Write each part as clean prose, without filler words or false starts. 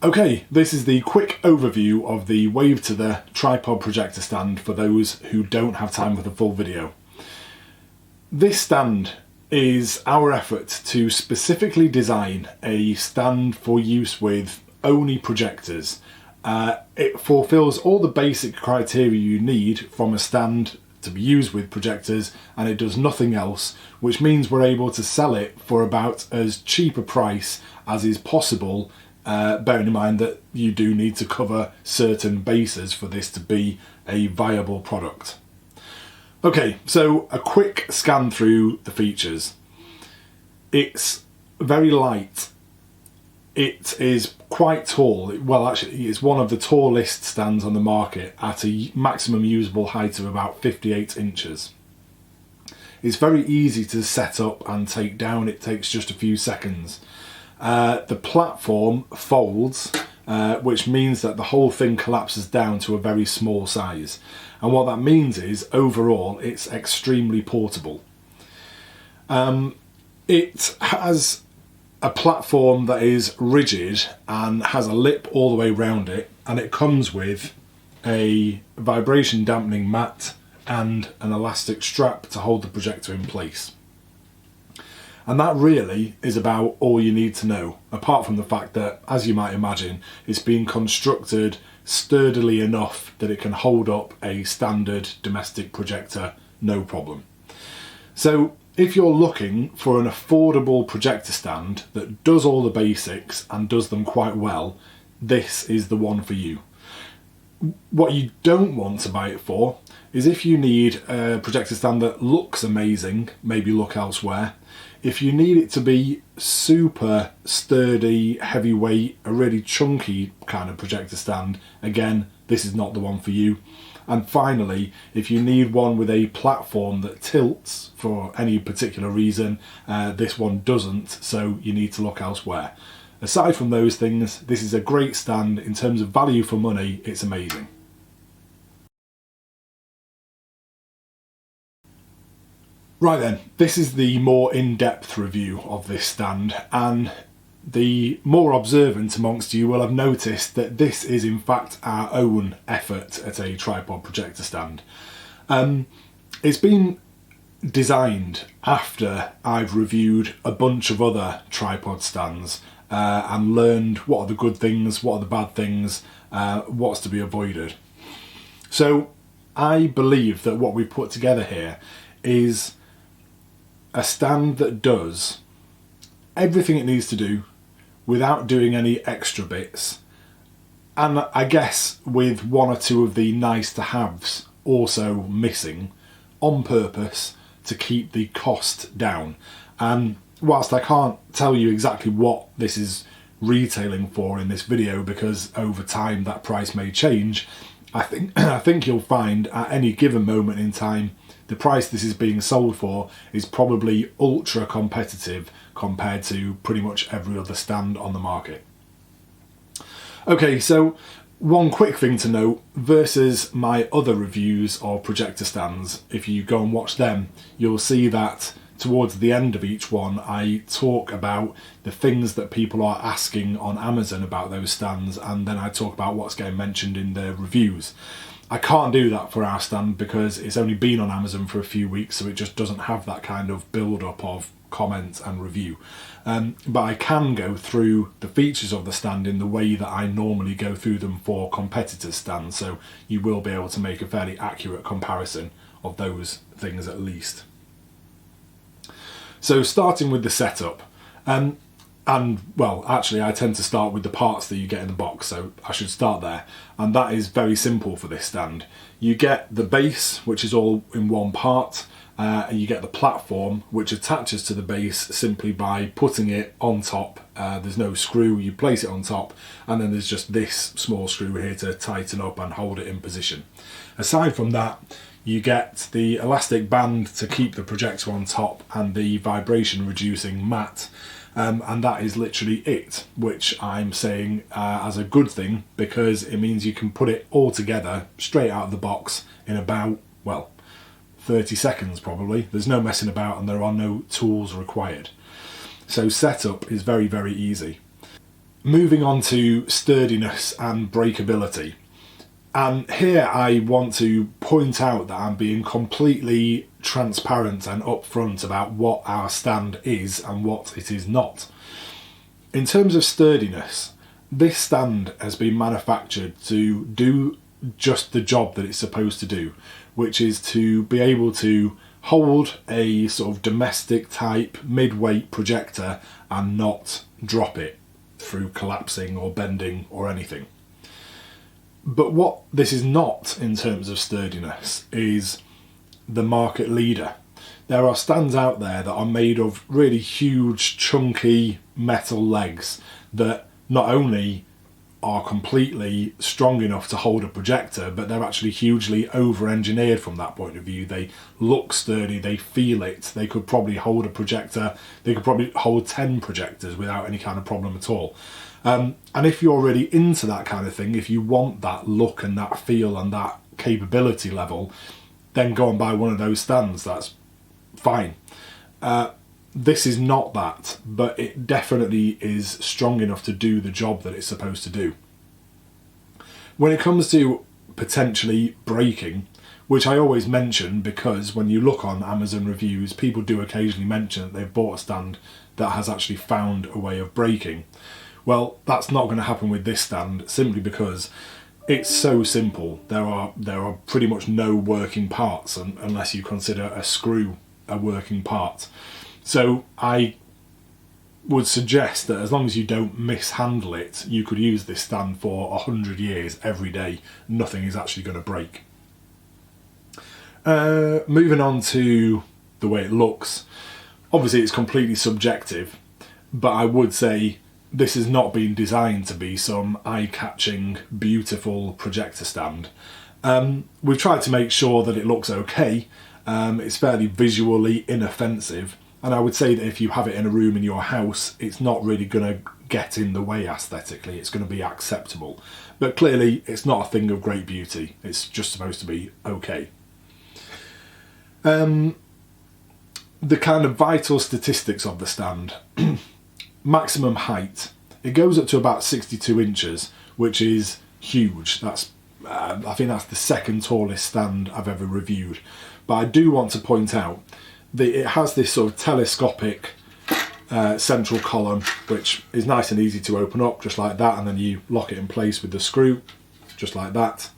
Okay, this is the quick overview of the Wave to the tripod projector stand for those who don't have time for the full video. This stand is our effort to specifically design a stand for use with only projectors. It fulfills all the basic criteria you need from a stand to be used with projectors, and it does nothing else, which means we're able to sell it for about as cheap a price as is possible, bearing in mind that you do need to cover certain bases for this to be a viable product. Okay, so a quick scan through the features. It's very light. It is quite tall. Well, actually, it's one of the tallest stands on the market at a maximum usable height of about 58 inches. It's very easy to set up and take down. It takes just a few seconds. The platform folds, which means that the whole thing collapses down to a very small size. And what that means is, overall, it's extremely portable. It has a platform that is rigid and has a lip all the way around it, and it comes with a vibration dampening mat and an elastic strap to hold the projector in place. And that really is about all you need to know, apart from the fact that, as you might imagine, it's been constructed sturdily enough that it can hold up a standard domestic projector, no problem. So if you're looking for an affordable projector stand that does all the basics and does them quite well, this is the one for you. What you don't want to buy it for is if you need a projector stand that looks amazing, maybe look elsewhere. If you need it to be super sturdy, heavyweight, a really chunky kind of projector stand, again, this is not the one for you. And finally, if you need one with a platform that tilts for any particular reason, this one doesn't, so you need to look elsewhere. Aside from those things, this is a great stand. In terms of value for money, it's amazing. Right then, this is the more in-depth review of this stand, and the more observant amongst you will have noticed that this is in fact our own effort at a tripod projector stand. It's been designed after I've reviewed a bunch of other tripod stands and learned what are the good things, what are the bad things, what's to be avoided. So I believe that what we've put together here is a stand that does everything it needs to do without doing any extra bits, and I guess with one or two of the nice to haves also missing on purpose to keep the cost down. And whilst I can't tell you exactly what this is retailing for in this video, because over time that price may change, I think you'll find at any given moment in time the price this is being sold for is probably ultra competitive compared to pretty much every other stand on the market. Okay, so one quick thing to note, versus my other reviews of projector stands, if you go and watch them, you'll see that towards the end of each one I talk about the things that people are asking on Amazon about those stands, and then I talk about what's getting mentioned in the reviews. I can't do that for our stand because it's only been on Amazon for a few weeks, so it just doesn't have that kind of build-up of comment and review. But I can go through the features of the stand in the way that I normally go through them for competitors' stands, so you will be able to make a fairly accurate comparison of those things at least. So starting with the setup, and well, actually I tend to start with the parts that you get in the box, so I should start there. And that is very simple for this stand. You get the base, which is all in one part, and you get the platform, which attaches to the base simply by putting it on top. There's no screw, you place it on top, and then there's just this small screw here to tighten up and hold it in position. Aside from that, you get the elastic band to keep the projector on top and the vibration reducing mat. And that is literally it, which I'm saying as a good thing, because it means you can put it all together straight out of the box in about, well, 30 seconds probably. There's no messing about and there are no tools required. So setup is very, very easy. Moving on to sturdiness and breakability. And here I want to point out that I'm being completely transparent and upfront about what our stand is and what it is not. In terms of sturdiness, this stand has been manufactured to do just the job that it's supposed to do, which is to be able to hold a sort of domestic type mid-weight projector and not drop it through collapsing or bending or anything. But what this is not in terms of sturdiness is the market leader. There are stands out there that are made of really huge, chunky metal legs that not only are completely strong enough to hold a projector, but they're actually hugely over-engineered from that point of view. They look sturdy, they feel it, they could probably hold a projector, they could probably hold 10 projectors without any kind of problem at all. And if you're really into that kind of thing, if you want that look and that feel and that capability level, then go and buy one of those stands, that's fine. This is not that, but it definitely is strong enough to do the job that it's supposed to do. When it comes to potentially breaking, which I always mention because when you look on Amazon reviews, people do occasionally mention that they've bought a stand that has actually found a way of breaking. Well, that's not going to happen with this stand simply because it's so simple. There are pretty much no working parts unless you consider a screw a working part. So I would suggest that as long as you don't mishandle it, you could use this stand for 100 years every day. Nothing is actually going to break. Moving on to the way it looks. Obviously it's completely subjective, but I would say this has not been designed to be some eye-catching, beautiful projector stand. We've tried to make sure that it looks okay. It's fairly visually inoffensive, and I would say that if you have it in a room in your house, it's not really going to get in the way aesthetically. It's going to be acceptable. But clearly, it's not a thing of great beauty. It's just supposed to be okay. The kind of vital statistics of the stand. Maximum height. It goes up to about 62 inches, which is huge. That's I think that's the second tallest stand I've ever reviewed. But I do want to point out that it has this sort of telescopic central column, which is nice and easy to open up, just like that, and then you lock it in place with the screw, just like that.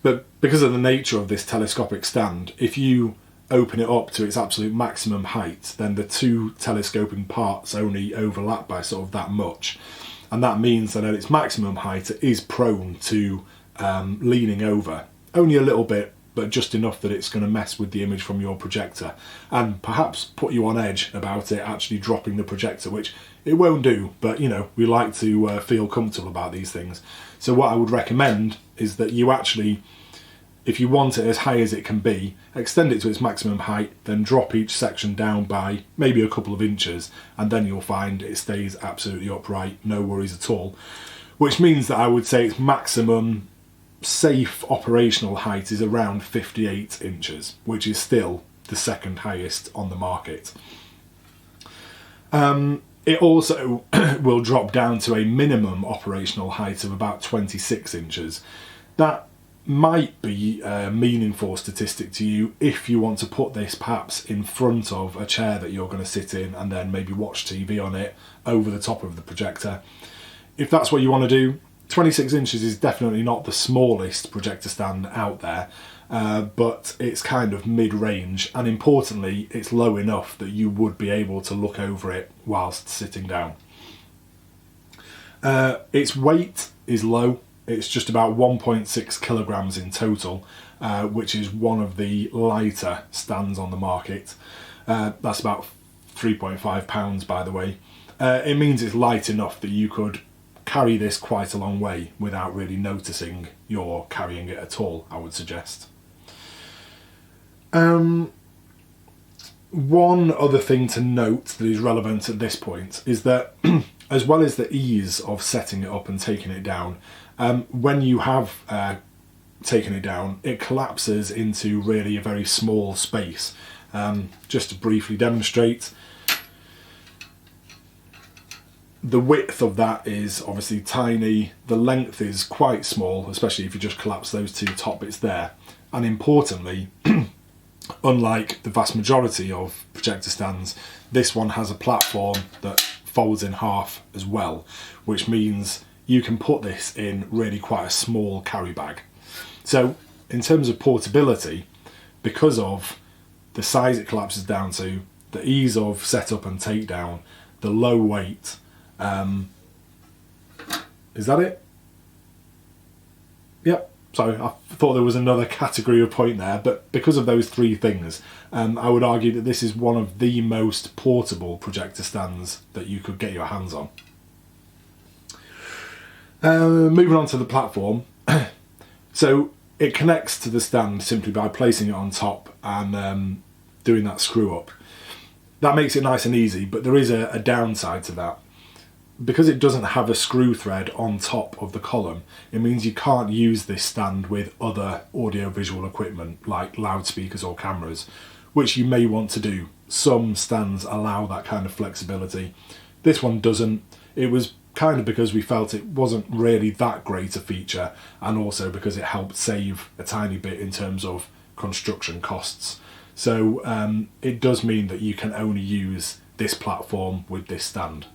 But because of the nature of this telescopic stand, if you open it up to its absolute maximum height, then the two telescoping parts only overlap by sort of that much. And that means that at its maximum height, it is prone to leaning over. Only a little bit, but just enough that it's going to mess with the image from your projector and perhaps put you on edge about it actually dropping the projector, which it won't do, but you know, we like to feel comfortable about these things. So what I would recommend is that you actually, if you want it as high as it can be, extend it to its maximum height, then drop each section down by maybe a couple of inches, and then you'll find it stays absolutely upright, no worries at all. Which means that I would say its maximum safe operational height is around 58 inches, which is still the second highest on the market. It also will drop down to a minimum operational height of about 26 inches. That might be a meaningful statistic to you if you want to put this perhaps in front of a chair that you're going to sit in and then maybe watch TV on it over the top of the projector. If that's what you want to do, 26 inches is definitely not the smallest projector stand out there, but it's kind of mid-range, and importantly it's low enough that you would be able to look over it whilst sitting down. Its weight is low. It's just about 1.6 kilograms in total, which is one of the lighter stands on the market. That's about 3.5 pounds, by the way. It means it's light enough that you could carry this quite a long way without really noticing you're carrying it at all, I would suggest. One other thing to note that is relevant at this point is that as well as the ease of setting it up and taking it down, when you have taken it down, it collapses into really a very small space. Just to briefly demonstrate, The width of that is obviously tiny, the length is quite small, especially if you just collapse those two top bits there. And importantly, unlike the vast majority of projector stands, this one has a platform that folds in half as well, which means you can put this in really quite a small carry bag. So in terms of portability, because of the size it collapses down to, the ease of setup and takedown, the low weight, is that it? Yep. Sorry, I thought there was another category of point there, but because of those three things, I would argue that this is one of the most portable projector stands that you could get your hands on. Moving on to the platform. So it connects to the stand simply by placing it on top and doing that screw up. That makes it nice and easy, but there is a downside to that. Because it doesn't have a screw thread on top of the column, it means you can't use this stand with other audio-visual equipment like loudspeakers or cameras, which you may want to do. Some stands allow that kind of flexibility. This one doesn't. It was kind of because we felt it wasn't really that great a feature, and also because it helped save a tiny bit in terms of construction costs. So it does mean that you can only use this platform with this stand.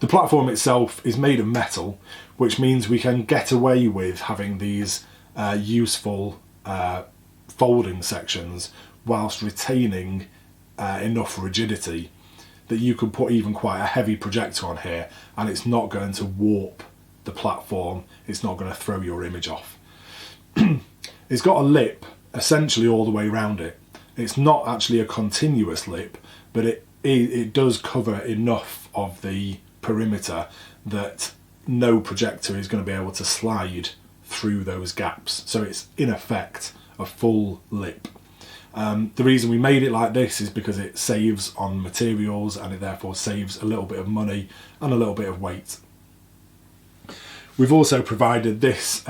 The platform itself is made of metal, which means we can get away with having these useful folding sections whilst retaining enough rigidity that you could put even quite a heavy projector on here and it's not going to warp the platform, it's not going to throw your image off. It's got a lip essentially all the way around it. It's not actually a continuous lip, but it does cover enough of the perimeter that no projector is going to be able to slide through those gaps. So it's in effect a full lip. The reason we made it like this is because it saves on materials and it therefore saves a little bit of money and a little bit of weight. We've also provided this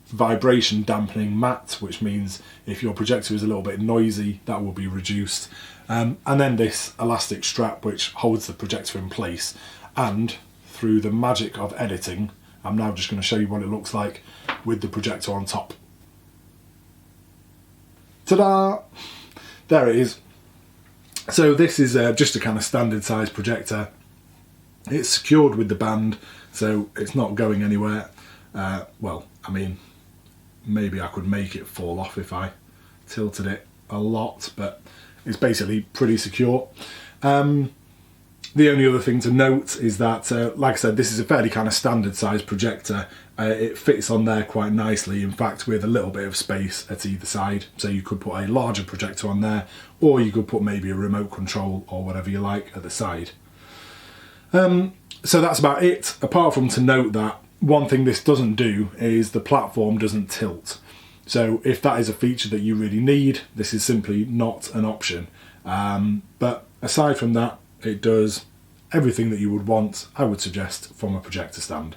vibration dampening mat, which means if your projector is a little bit noisy, that will be reduced. And then this elastic strap which holds the projector in place. And through the magic of editing, I'm now just going to show you what it looks like with the projector on top. Ta-da! There it is. So this is just a kind of standard size projector. It's secured with the band, so it's not going anywhere. Well, I mean, maybe I could make it fall off if I tilted it a lot, but it's basically pretty secure. The only other thing to note is that, like I said, this is a fairly kind of standard size projector. It fits on there quite nicely, in fact, with a little bit of space at either side. So you could put a larger projector on there, or you could put maybe a remote control or whatever you like at the side. So that's about it, apart from to note that one thing this doesn't do is the platform doesn't tilt. So if that is a feature that you really need, this is simply not an option. But aside from that, it does everything that you would want, I would suggest, from a projector stand.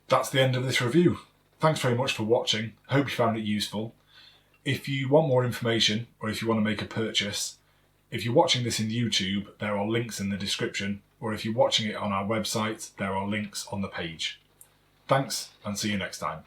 That's the end of this review. Thanks very much for watching. I hope you found it useful. If you want more information, or if you want to make a purchase, if you're watching this in YouTube, there are links in the description, or if you're watching it on our website, there are links on the page. Thanks, and see you next time.